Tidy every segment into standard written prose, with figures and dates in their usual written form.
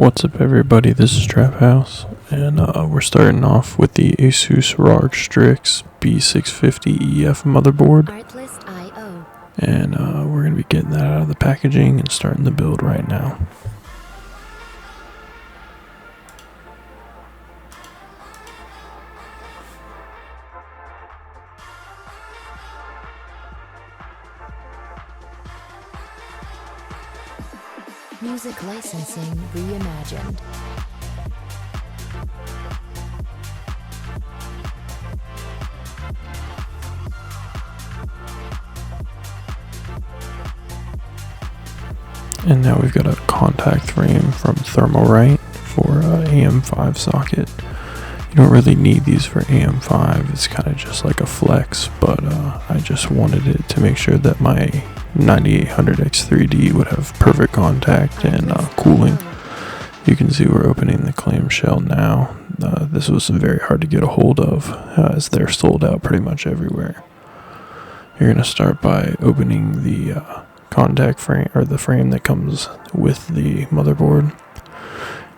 What's up everybody, this is Traphaus, and we're starting off with the ASUS ROG STRIX B650EF motherboard, and we're going to be getting that out of the packaging and starting the build right now. Music licensing reimagined. And now we've got a contact frame from Thermalright for AM5 socket. You don't really need these for AM5, it's kind of just like a flex, but I just wanted it to make sure that my 9800X3D would have perfect contact and cooling. You can see we're opening the clamshell now. This was very hard to get a hold of as they're sold out pretty much everywhere. You're going to start by opening the contact frame, or the frame that comes with the motherboard.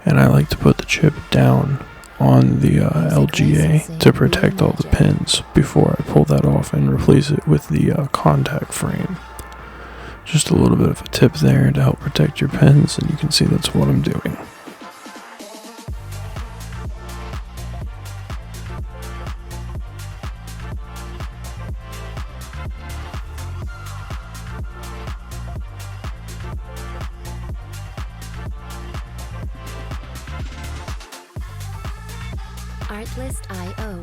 And I like to put the chip down on the LGA to protect all the pins before I pull that off and replace it with the contact frame. Just a little bit of a tip there to help protect your pins, and you can see that's what I'm doing. Artlist.io.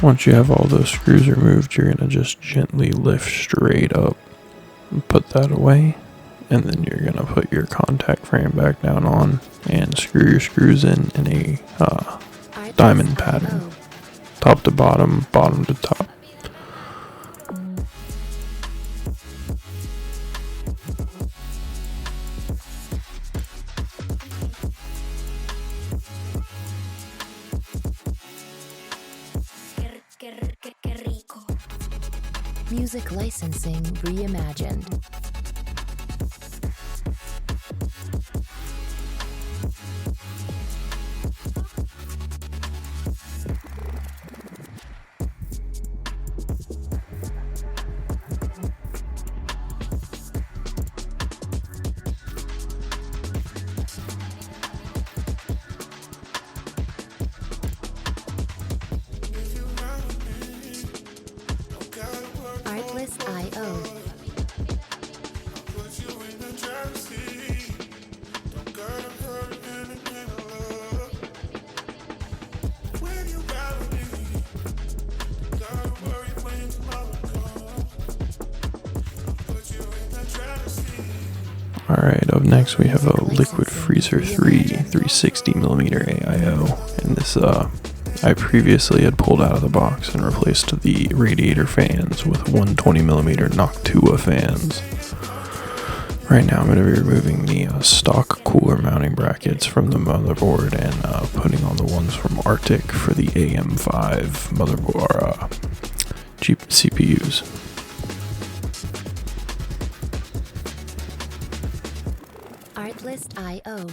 Once you have all those screws removed, you're going to just gently lift straight up and put that away. And then you're going to put your contact frame back down on and screw your screws in a diamond pattern. Top to bottom, bottom to top. Music licensing reimagined. Artlist.io. Alright, up next we have a Liquid Freezer 3 360mm AIO, and this I previously had pulled out of the box and replaced the radiator fans with 120mm Noctua fans. Right now I'm going to be removing the stock cooler mounting brackets from the motherboard and putting on the ones from Artic for the AM5 motherboard cheap CPUs. Artlist.io.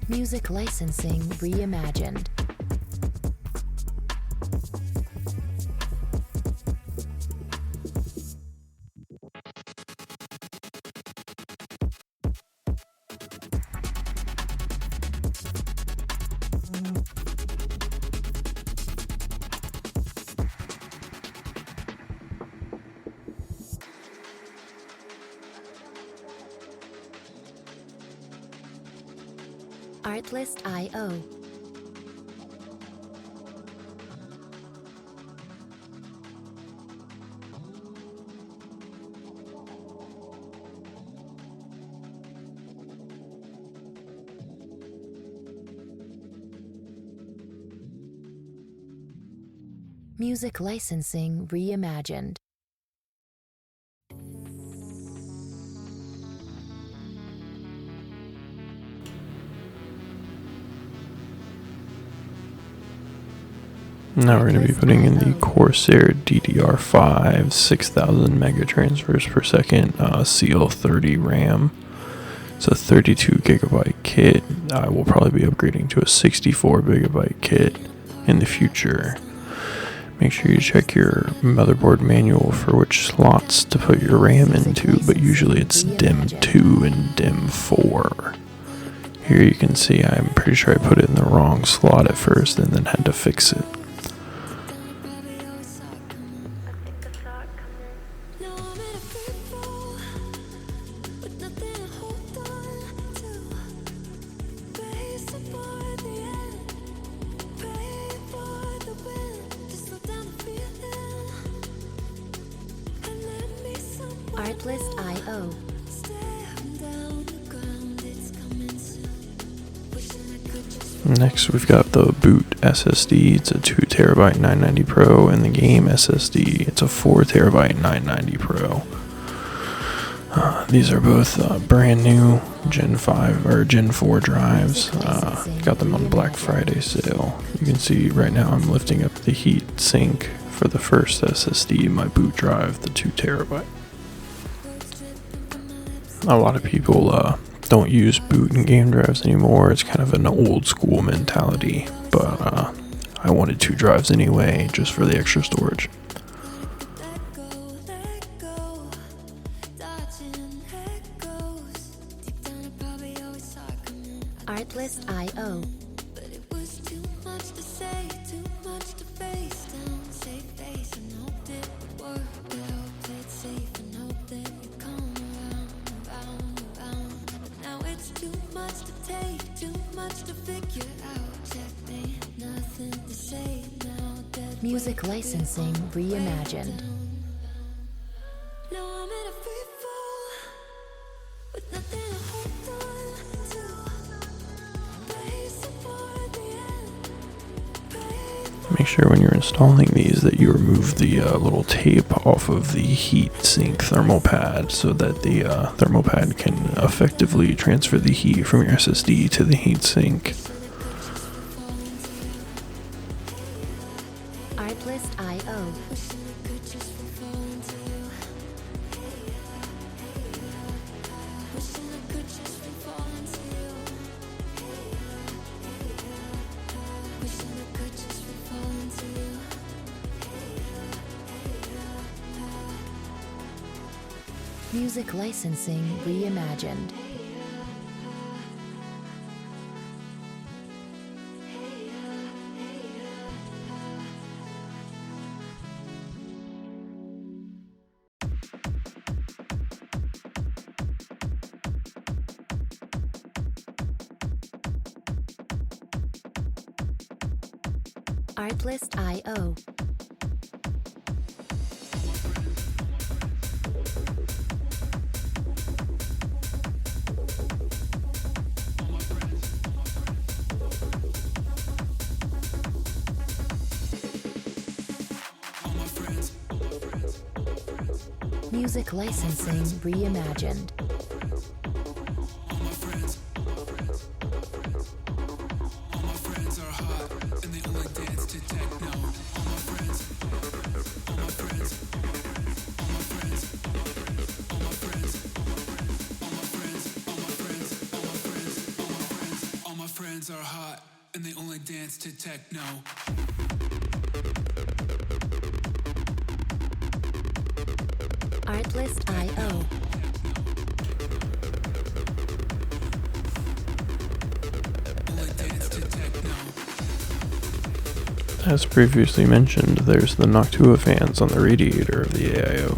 Music licensing reimagined. Artlist.io. Music licensing reimagined. Now we're going to be putting in the Corsair DDR5 6000 mega transfers per second CL-30 RAM. It's a 32 gigabyte kit. I will probably be upgrading to a 64 gigabyte kit in the future. Make sure you check your motherboard manual for which slots to put your RAM into, but usually it's DIMM 2 and DIMM 4. Here you can see I'm pretty sure I put it in the wrong slot at first and then had to fix it. Artlist.io. Next we've got the boot SSD. It's a 2TB 990 Pro, and the game SSD. It's a 4TB 990 Pro. These are both brand new Gen 5 or Gen 4 drives. Got them on Black Friday sale. You can see right now I'm lifting up the heat sink for the first SSD, my boot drive, the 2TB. A lot of people don't use boot and game drives anymore. It's kind of an old school mentality, but I wanted 2 drives anyway, just for the extra storage. Artlist.io. Music licensing reimagined. Make sure when you're installing these that you remove the little tape off of the heat sink thermal pad so that the thermal pad can effectively transfer the heat from your SSD to the heat sink. Artlist.io. Music licensing reimagined. Artlist.io. Music licensing reimagined. Are hot and they only dance to techno. Artlist.io. As previously mentioned, there's the Noctua fans on the radiator of the AIO.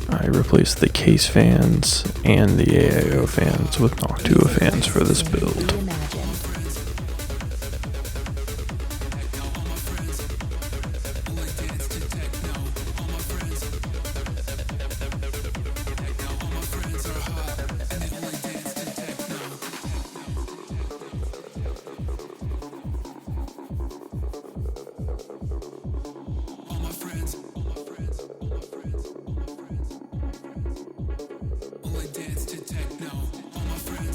I replaced the case fans and the AIO fans with Noctua fans for this build.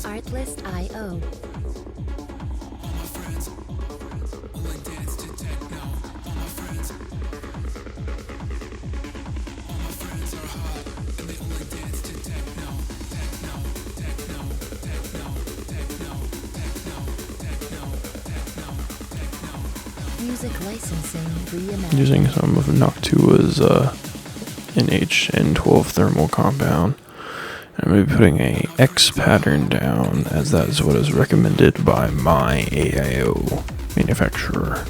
Artlist.io. Music licensing reimagined. Using some of Noctua's NH-N12 thermal compound. I'm going to be putting a X pattern down, as that is what is recommended by my AIO manufacturer.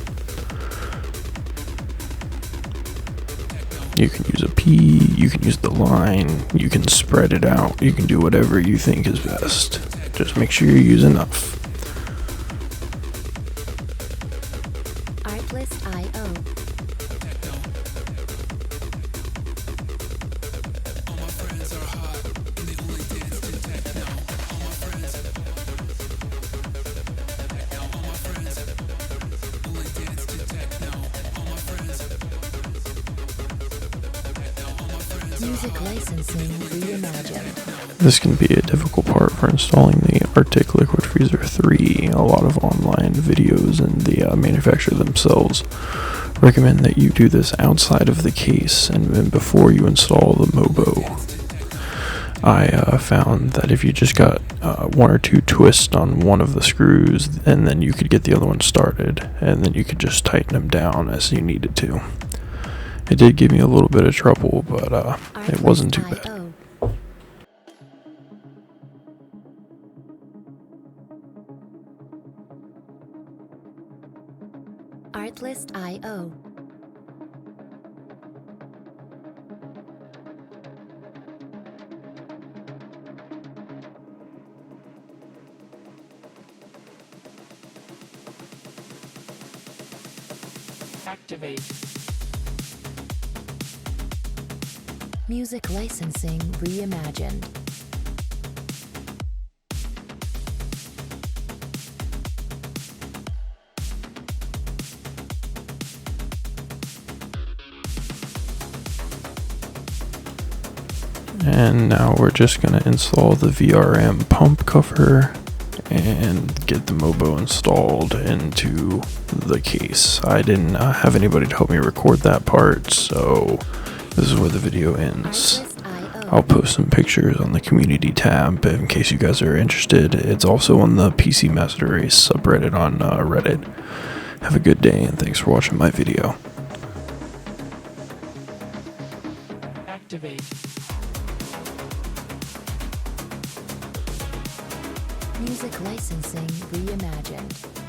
You can use a P, you can use the line, you can spread it out, you can do whatever you think is best. Just make sure you use enough. Artlist.io. Music licensing reimagined. This can be a difficult part for installing the Artic Liquid Freezer 3. A lot of online videos and the manufacturer themselves recommend that you do this outside of the case and before you install the MOBO. I found that if you just got one or two twists on one of the screws, and then you could get the other one started, and then you could just tighten them down as you needed to. It did give me a little bit of trouble, but it wasn't too bad. Artlist.io. Activate. Music licensing reimagined. And now we're just going to install the VRM pump cover and get the MOBO installed into the case. I didn't have anybody to help me record that part, so this is where the video ends. I'll post some pictures on the community tab in case you guys are interested. It's also on the PC Master Race subreddit on Reddit. Have a good day, and thanks for watching my video. Activate. Music licensing reimagined.